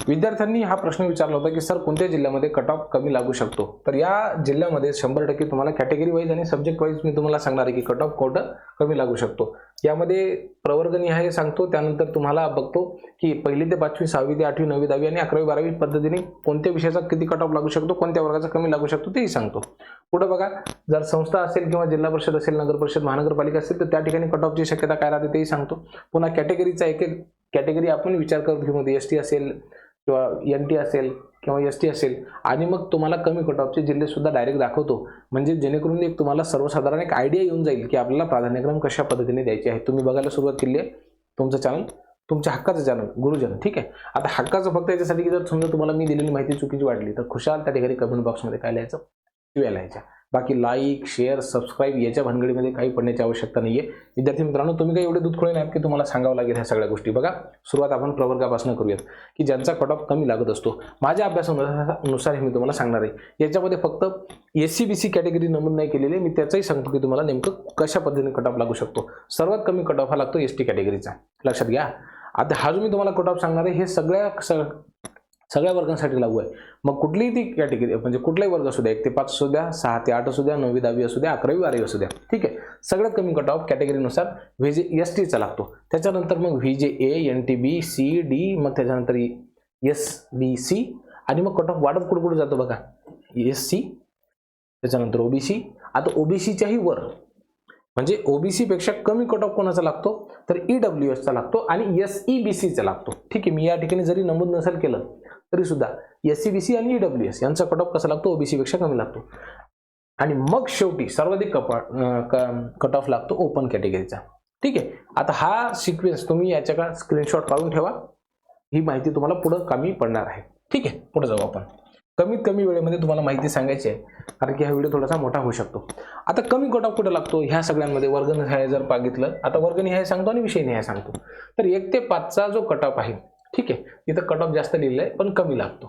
विद्यार्थ्यांनी हा प्रश्न विचारला होता की सर कोणत्या जिल्ह्यामध्ये कट ऑफ कमी लागू शकतो. तर या जिल्ह्यामध्ये 100% तुम्हाला कॅटेगरी वाईज आणि सब्जेक्ट वाईज मी तुम्हाला सांगणार आहे की कट ऑफ कुठं कमी लागू शकतो. यामध्ये प्रवर्गनिहाय सांगतो, त्यानंतर तुम्हाला बघतो की 1ली ते 5वी, 6वी ते 8वी, 9वी, 10वी आणि 11वी 12वी पद्धतीने कोणत्या विषयाचा किती कट ऑफ लागू शकतो, कोणत्या वर्गाचा कमी लागू शकतो तेही सांगतो. पुढे बघा, जर संस्था असेल किंवा जिल्हा परिषद असेल, नगर परिषद, महानगरपालिका असेल तर त्या ठिकाणी कट ऑफची शक्यता काय राहते तेही सांगतो. पुन्हा कॅटेगरीचा एक एक कॅटेगरी आपण विचार करत घेऊ, मध्ये एसटी असेल किंवा एनटी असेल किंवा एसटी असेल, आणि मग तुम्हाला कमी कट ऑफचे जिल्हे सुद्धा डायरेक्ट दाखवतो, म्हणजे जेणेकरून एक तुम्हाला सर्वसाधारण एक आयडिया येऊन जाईल की आपल्याला प्राधान्यक्रम कशा पद्धतीने द्यायचे आहे. तुम्ही बघायला सुरुवात केली आहे, तुमचं चॅनल तुमच्या हक्काचं चॅनल गुरुजन. ठीक आहे, आता हक्काचं फक्त याच्यासाठी की जर समजा तुम्हाला मी दिलेली माहिती चुकीची वाटली तर खुशाल त्या ठिकाणी कमेंट बॉक्समध्ये काय लिहायचं, शिव्या लिहायच्या. बाकी लाईक, शेअर, सबस्क्राईब याच्या भानगडीमध्ये काही पडण्याची आवश्यकता नाहीये. विद्यार्थी मित्रांनो, तुम्ही काही एवढे दूधखोळे नाहीत की तुम्हाला सांगावं लागेल ह्या सगळ्या गोष्टी. बघा, सुरुवात आपण प्रवर्गापासून करूयात की ज्यांचा कट ऑफ कमी लागत असतो. माझ्या अभ्यासानुसार हे मी तुम्हाला सांगणार आहे. याच्यामध्ये फक्त SC-BC कॅटेगरी नमूद नाही केलेली, मी त्याचंही सांगतो की तुम्हाला नेमकं कशा पद्धतीने कट ऑफ लागू शकतो. सर्वात कमी कट ऑफ हा लागतो ST कॅटेगरीचा, लक्षात घ्या. आता हा जो मी तुम्हाला कट ऑफ सांगणार आहे हे सगळ्या वर्गांसाठी लागू आहे. मग कुठलीही ती कॅटेगरी म्हणजे कुठलाही वर्ग असू द्या, 1 ते 5 असू द्या, 6 ते 8 असू द्या, 9वी 10वी असू द्या, 11वी 12वी असू द्या. ठीक आहे, सगळ्यात कमी कट ऑफ कॅटेगरीनुसार VJ STचा लागतो. त्याच्यानंतर मग VJA, NTB, C, D, मग त्याच्यानंतर SBC आणि मग कट ऑफ वाढत कुठे जातो बघा, SC, त्याच्यानंतर OBC. आता OBCच्याही वर म्हणजे OBC पेक्षा कमी कट ऑफ कोणाचा लागतो तर EWSचा लागतो आणि SEBCचा लागतो. ठीक आहे, मी या ठिकाणी जरी नमूद नसेल केलं तरी सुद्धा SCBC आणि EWS यांचा कट ऑफ कसा लागतो, OBC पेक्षा कमी लागतो. आणि मग शेवटी सर्वाधिक कट ऑफ लागतो ओपन कॅटेगरीचा. ठीक आहे, आता हा सिक्वेन्स तुम्ही याच्या स्क्रीनशॉट काढून ठेवा, ही माहिती तुम्हाला पुढे कामी पडणार आहे. ठीक आहे, पुढे जाऊ आपण. कमीत कमी वेळेमध्ये तुम्हाला माहिती सांगायची आहे कारण की हा व्हिडिओ थोडासा मोठा होऊ शकतो. आता कमी कट ऑफ कुठे लागतो ह्या सगळ्यांमध्ये वर्गनिहाय जर बघितलं, आता वर्गनिहाय सांगतो आणि विषयनिहाय सांगतो. तर 1 ते 5चा जो कट ऑफ आहे, ठीक आहे, इथं कट ऑफ जास्त लिहिलं आहे पण कमी लागतो.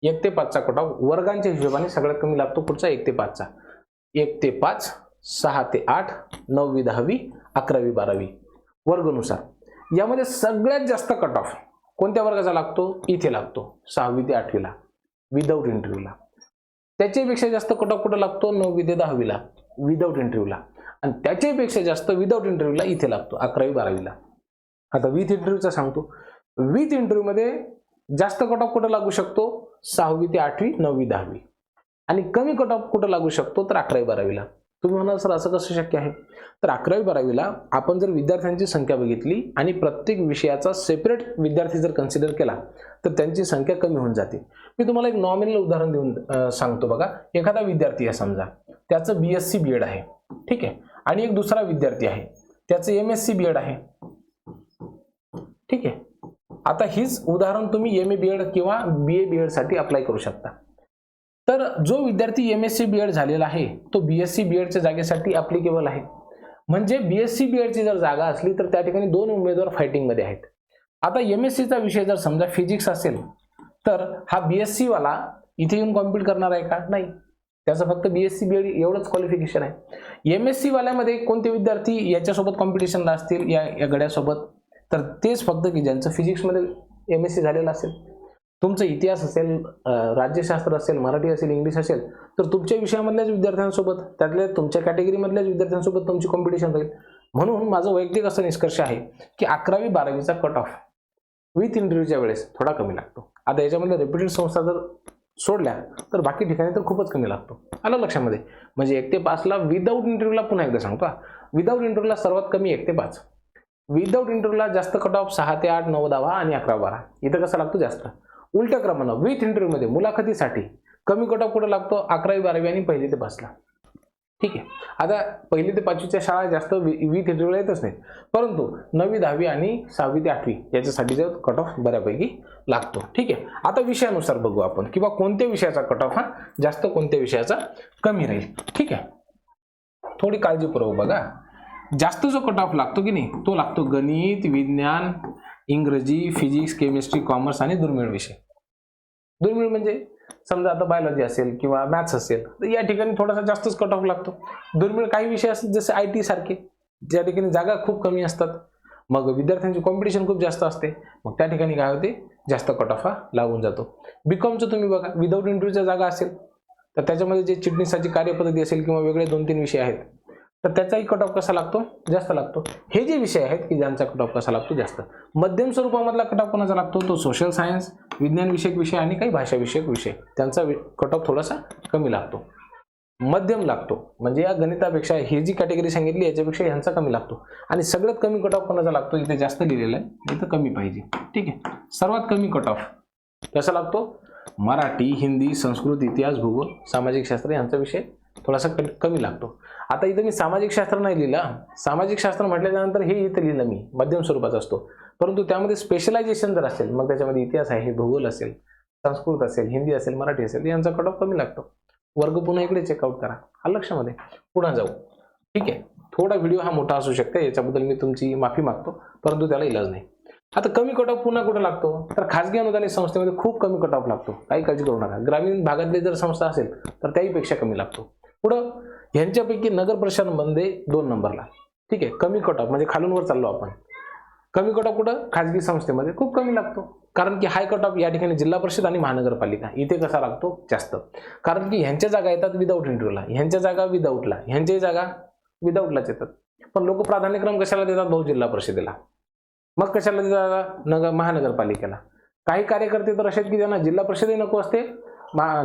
1 ते 5चा कट ऑफ वर्गांच्या हिशोबाने सगळ्यात कमी लागतो कुठचा, 1 ते 5चा. 1 ते 5, 6 ते 8, 9वी 10वी, 11वी 12वी वर्गानुसार. यामध्ये सगळ्यात जास्त कट ऑफ कोणत्या वर्गाचा लागतो, इथे लागतो 6वी ते 8वीला विदाऊट इंटरव्ह्यूला. त्याच्यापेक्षा जास्त कट ऑफ कुठं लागतो, 9वी ते 10वीला विदाऊट इंटरव्ह्यूला. आणि त्याच्यापेक्षा जास्त विदाऊट इंटरव्ह्यूला इथे लागतो 11वी 12वीला. आता विथ इंटरव्ह्यूचा सांगतो. विथ इंटरव्ह्यू मध्ये जास्त कट ऑफ कुठं लागू शकतो, 6वी ते 8वी, 9वी 10वी. आणि कमी कट ऑफ कुठं लागू शकतो तर 11वी 12वीला. तुम्ही म्हणाल सर असं कसं शक्य आहे, तर 11वी 12वीला आपण जर विद्यार्थ्यांची संख्या बघितली आणि प्रत्येक विषयाचा सेपरेट विद्यार्थी जर कन्सिडर केला तर त्यांची संख्या कमी होऊन जाते. मी तुम्हाला एक नॉमिनल उदाहरण देऊन सांगतो. बघा, एखादा विद्यार्थी आहे समजा, त्याचं BSc B.Ed आहे, ठीक आहे, आणि एक दुसरा विद्यार्थी आहे त्याचं MSc B.Ed आहे. ठीक आहे, आता हीच उदाहरण तुम्ही MA B.Ed किंवा BA B.Ed साठी अप्लाय करू शकता. तर जो विद्यार्थी MSc B.Ed झालेला आहे तो BSc B.Edच्या जागेसाठी ॲप्लिकेबल आहे. म्हणजे BSc B.Edची जर जागा असली तर त्या ठिकाणी 2 उमेदवार फायटिंगमध्ये आहेत. आता MScचा विषय जर समजा फिजिक्स असेल तर हा BSc वाला इथे येऊन कॉम्पीट करणार आहे का, नाही, त्याचं फक्त BSc B.Ed एवढंच क्वालिफिकेशन आहे. MSc वाल्यामध्ये कोणते विद्यार्थी याच्यासोबत कॉम्पिटिशनला असतील या गड्यासोबत, तर तेच फक्त की ज्यांचं फिजिक्समध्ये MSc झालेलं असेल. तुमचा इतिहास असेल, राज्यशास्त्र असेल, मराठी असेल, इंग्लिश असेल तर तुमच्या विषयामधल्याच विद्यार्थ्यांसोबत, त्यातल्या तुमच्या कॅटेगरीमधल्याच विद्यार्थ्यांसोबत तुमची कॉम्पिटिशन राहील. म्हणून माझं वैयक्तिक असं निष्कर्ष आहे की 11वी 12वीचा कट ऑफ विथ इंटरव्ह्यूच्या वेळेस थोडा कमी लागतो. आता याच्यामध्ये रेप्युटेड संस्था जर सोडल्या तर बाकी ठिकाणी तर खूपच कमी लागतो. आलं लक्षामध्ये. म्हणजे 1 ते 5ला विदाऊट इंटरव्ह्यूला, पुन्हा एकदा सांगतो, विदाऊट इंटरव्ह्यूला सर्वात कमी 1 ते 5. विदाऊट इंटरव्ह्यूला जास्त कट ऑफ 6 ते 8, 9, 10 आणि 11, 12. इथं कसा लागतो जास्त. उलट्या क्रमानं विथ इंटरव्ह्यूमध्ये मुलाखतीसाठी कमी कट ऑफ कुठं लागतो, 11वी 12वी आणि 1ली ते 5ला. ठीक आहे, आता 1ली ते 5वीच्या शाळा जास्त विथ इंटरव्ह्यूला येतच नाहीत, परंतु 9वी 10वी आणि 6वी ते 8वी याच्यासाठीचा कट ऑफ बऱ्यापैकी लागतो. ठीक आहे, आता विषयानुसार बघू आपण किंवा कोणत्या विषयाचा कट ऑफ हा जास्त, कोणत्या विषयाचा कमी राहील. ठीक आहे, थोडी काळजीपूर्वक बघा. जास्त जो कट ऑफ लागतो की नाही तो लागतो गणित, विज्ञान, इंग्रजी, फिजिक्स, केमिस्ट्री, कॉमर्स आणि दुर्मिळ विषय. दुर्मिळ म्हणजे समजा आता बायोलॉजी असेल किंवा मॅथ्स असेल तर या ठिकाणी थोडासा जास्तच कट ऑफ लागतो. दुर्मिळ काही विषय असतात जसे IT सारखे, ज्या ठिकाणी जागा खूप कमी असतात, मग विद्यार्थ्यांची कॉम्पिटिशन खूप जास्त असते, मग त्या ठिकाणी काय होते, जास्त कट ऑफ हा लागून जातो. बीकॉमचं तुम्ही बघा, विदाऊट इंटरव्ह्यूच्या जागा असेल तर त्याच्यामध्ये जे चिटणीसाची कार्यपद्धती असेल किंवा वेगळे 2-3 विषय आहेत तर त्याचाही कट ऑफ कसा लागतो, जास्त लागतो. हे जे विषय आहेत की ज्यांचा कट ऑफ कसा लागतो, जास्त. मध्यम स्वरूपामधला कट ऑफ कोणाचा लागतो, तो सोशल सायन्स, विज्ञान विषयक विषय आणि काही भाषा विषयक विषय, त्यांचा कट ऑफ थोडासा कमी लागतो. मध्यम लागतो म्हणजे या गणितापेक्षा हे जी कॅटेगरी सांगितली याच्यापेक्षा ह्यांचा कमी लागतो. आणि सगळ्यात कमी कट ऑफ कोणाचा लागतो, इथे जास्त लिहिलेलं आहे, इथं कमी पाहिजे. ठीक आहे. सर्वात कमी कट ऑफ कसा लागतो, मराठी, हिंदी, संस्कृत, इतिहास, भूगोल, सामाजिक शास्त्र यांचा विषय थोडासा कमी लागतो. आता इथं मी सामाजिक शास्त्र नाही लिहिलं. सामाजिक शास्त्र म्हटल्यानंतर हे इथं लिहिलं मी, मध्यम स्वरूपाचा असतो. परंतु त्यामध्ये स्पेशलायझेशन जर असेल, मग त्याच्यामध्ये इतिहास आहे, भूगोल असेल, संस्कृत असेल, हिंदी असेल, मराठी असेल, यांचा कट ऑफ कमी लागतो. वर्ग पुन्हा इकडे चेकआउट करा, हा लक्षामध्ये. पुन्हा जाऊ. ठीक आहे. थोडा व्हिडिओ हा मोठा असू शकतो, याच्याबद्दल मी तुमची माफी मागतो, परंतु त्याला इलाज नाही. आता कमी कट ऑफ पुन्हा कुठं लागतो, तर खाजगी अनुदानित संस्थेमध्ये खूप कमी कट ऑफ लागतो. काही काळजी करू नका. ग्रामीण भागातली जर संस्था असेल तर त्याहीपेक्षा कमी लागतो. पुढं ह्यांच्यापैकी नगर परिषदांमध्ये 2 नंबरला. ठीक आहे. कमी कट ऑफ म्हणजे खालून वर चाललो आपण. कमी कट ऑफ कुठं, खाजगी संस्थेमध्ये खूप कमी लागतो. कारण की हाय कट ऑफ या ठिकाणी जिल्हा परिषद आणि महानगरपालिका, इथे कसा लागतो, जास्त. कारण की ह्यांच्या जागा येतात विदाऊट इंटरव्ह्यूला, ह्यांच्या जागा विदाऊटला, ह्यांच्याही जागा विदाऊटलाच येतात. पण लोक प्राधान्यक्रम कशाला देतात, भाऊ, जिल्हा परिषदेला. मग कशाला देतात, महानगरपालिकेला. काही कार्यकर्ते तर असे आहेत की त्यांना जिल्हा परिषदही नको असते,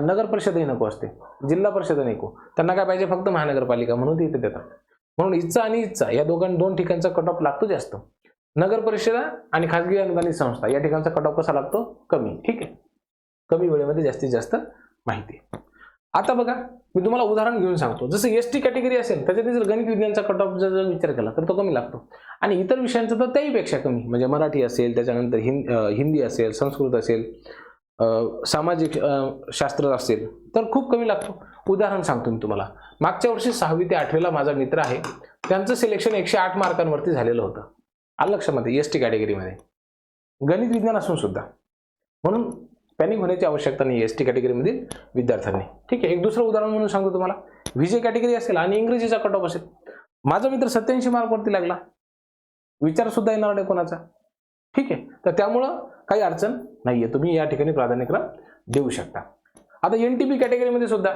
नगर परिषदही नको असते, जिल्हा परिषद नको, त्यांना काय पाहिजे, फक्त महानगरपालिका, म्हणून ते इथे देतात. म्हणून इच्छा आणि इच्छा या दोन ठिकाणचा कट ऑफ लागतो जास्त. नगर परिषद आणि खाजगी अनुदानित संस्था या ठिकाणचा कट ऑफ कसा लागतो, कमी. ठीक आहे. कमी वेळेमध्ये जास्तीत जास्त माहिती. आता बघा, मी तुम्हाला उदाहरण घेऊन सांगतो. जसं एसटी कॅटेगरी असेल त्याच्यात जर गणित विज्ञानचा कट ऑफ जर विचार केला तर तो कमी लागतो. आणि इतर विषयांचा तर त्याहीपेक्षा कमी, म्हणजे मराठी असेल, त्याच्यानंतर हिंदी असेल, संस्कृत असेल, सामाजिक शास्त्र असेल तर खूप कमी लागतो. उदाहरण सांगतो मी तुम्हाला. मागच्या वर्षी 6वी ते 8वीला माझा मित्र आहे, त्यांचं सिलेक्शन 108 मार्कांवरती झालेलं होतं. आलं लक्षामध्ये, एसटी कॅटेगरीमध्ये गणित विज्ञान असून सुद्धा. म्हणून पॅनिक होण्याची आवश्यकता नाही एसटी कॅटेगरीमधील विद्यार्थ्यांनी. ठीक आहे. एक दुसरं उदाहरण म्हणून सांगतो तुम्हाला. व्हीजे कॅटेगरी असेल आणि इंग्रजीचा कट ऑफ असेल, माझा मित्र 87 मार्कवरती लागला, विचार सुद्धा येणार नाही कोणाचा. ठीक आहे. तर त्यामुळं काही अडचण नाहीये, तुम्ही या ठिकाणी प्राधान्यक्रम देऊ शकता. आता एनटीपी कॅटेगरीमध्ये सुद्धा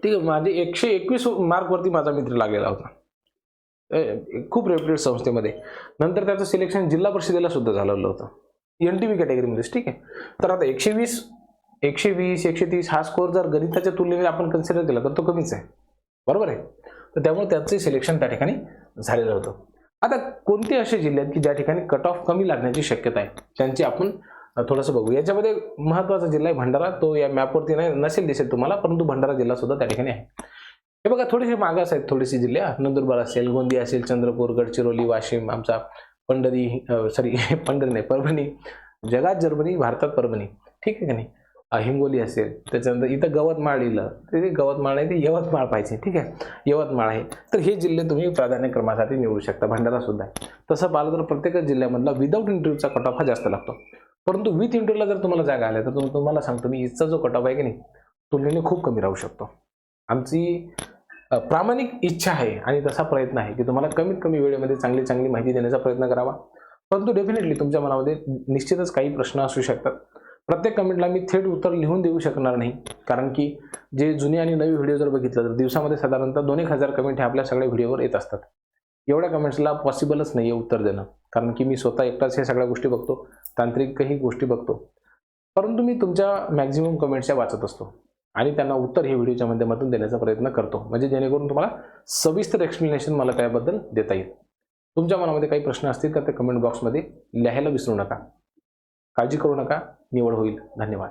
ठीक आहे, माझे 121 मार्कवरती माझा मित्र लागलेला होता, खूप रेप्युटेड संस्थेमध्ये. नंतर त्याचं सिलेक्शन जिल्हा परिषदेला सुद्धा झालेलं होतं एनटीपी कॅटेगरीमध्ये. ठीक आहे. तर आता 120, 130 हा स्कोअर जर गणिताच्या तुलनेने आपण कन्सिडर केला तर तो कमीच आहे, बरोबर आहे. तर त्यामुळे त्याचं सिलेक्शन त्या ठिकाणी झालेलं होतं. आता कोणते असे जिल्हे आहेत की ज्या ठिकाणी कट ऑफ कमी लागण्याची शक्यता आहे, त्यांची आपण थोडंसं बघू. याच्यामध्ये महत्त्वाचा जिल्हा आहे भंडारा. तो या मॅपवरती नसेल दिसेल तुम्हाला, परंतु भंडारा जिल्हा सुद्धा त्या ठिकाणी आहे. हे बघा, थोडेसे मागास आहेत थोडेसे जिल्हे. नंदुरबार असेल, गोंदिया असेल, चंद्रपूर, गडचिरोली, वाशिम, आमचा पंढरी नाही, परभणी, जगात जर्मनी, भारतात परभणी. ठीक आहे की नाही. हिंगोली असेल, त्याच्यानंतर इथं गवतमाळ लिहिलं, ते गवतमाळ नाही, ते यवतमाळ पाहिजे. ठीक आहे. यवतमाळ आहे. तर हे जिल्हे तुम्ही प्राधान्यक्रमासाठी निवडू शकता. भंडारा सुद्धा आहे. तसं पाहिलं तर प्रत्येक जिल्ह्यामधला विदाऊट इंटरव्ह्यूचा कट ऑफ हा जास्त लागतो. परंतु विथ इंटरव्ह्यूला जर तुम्हाला जागा आल्या तर तुम्हाला सांगतो मी, इथचा जो कट ऑफ आहे की नाही, तुलनेने खूप कमी राहू शकतो. आमची प्रामाणिक इच्छा आहे आणि तसा प्रयत्न आहे की तुम्हाला कमीत कमी वेळेमध्ये चांगली माहिती देण्याचा प्रयत्न करावा. परंतु डेफिनेटली तुमच्या मनामध्ये निश्चितच काही प्रश्न असू शकतात. प्रत्येक कमेंटला मी थेट उत्तर लिहून देऊ शकणार नाही, कारण की जे जुने आणि नवे व्हिडिओ जर बघितलं तर दिवसामध्ये साधारणतः 2,000 कमेंट हे आपल्या सगळ्या व्हिडिओवर येत असतात. एवढ्या कमेंट्सला पॉसिबलच नाही आहे उत्तर देणं, कारण की मी स्वतः एकटाच हे सगळ्या गोष्टी बघतो, तांत्रिकही गोष्टी बघतो. परंतु मी तुमच्या मॅक्झिमम कमेंट्सच्या वाचत असतो आणि त्यांना उत्तर हे व्हिडिओच्या माध्यमातून देण्याचा प्रयत्न करतो, म्हणजे जेणेकरून तुम्हाला सविस्तर एक्सप्लेनेशन मला त्याबद्दल देता येईल. तुमच्या मनामध्ये काही प्रश्न असतील तर ते कमेंट बॉक्समध्ये लिहायला विसरू नका. काळजी करू नका, निवड होईल. धन्यवाद.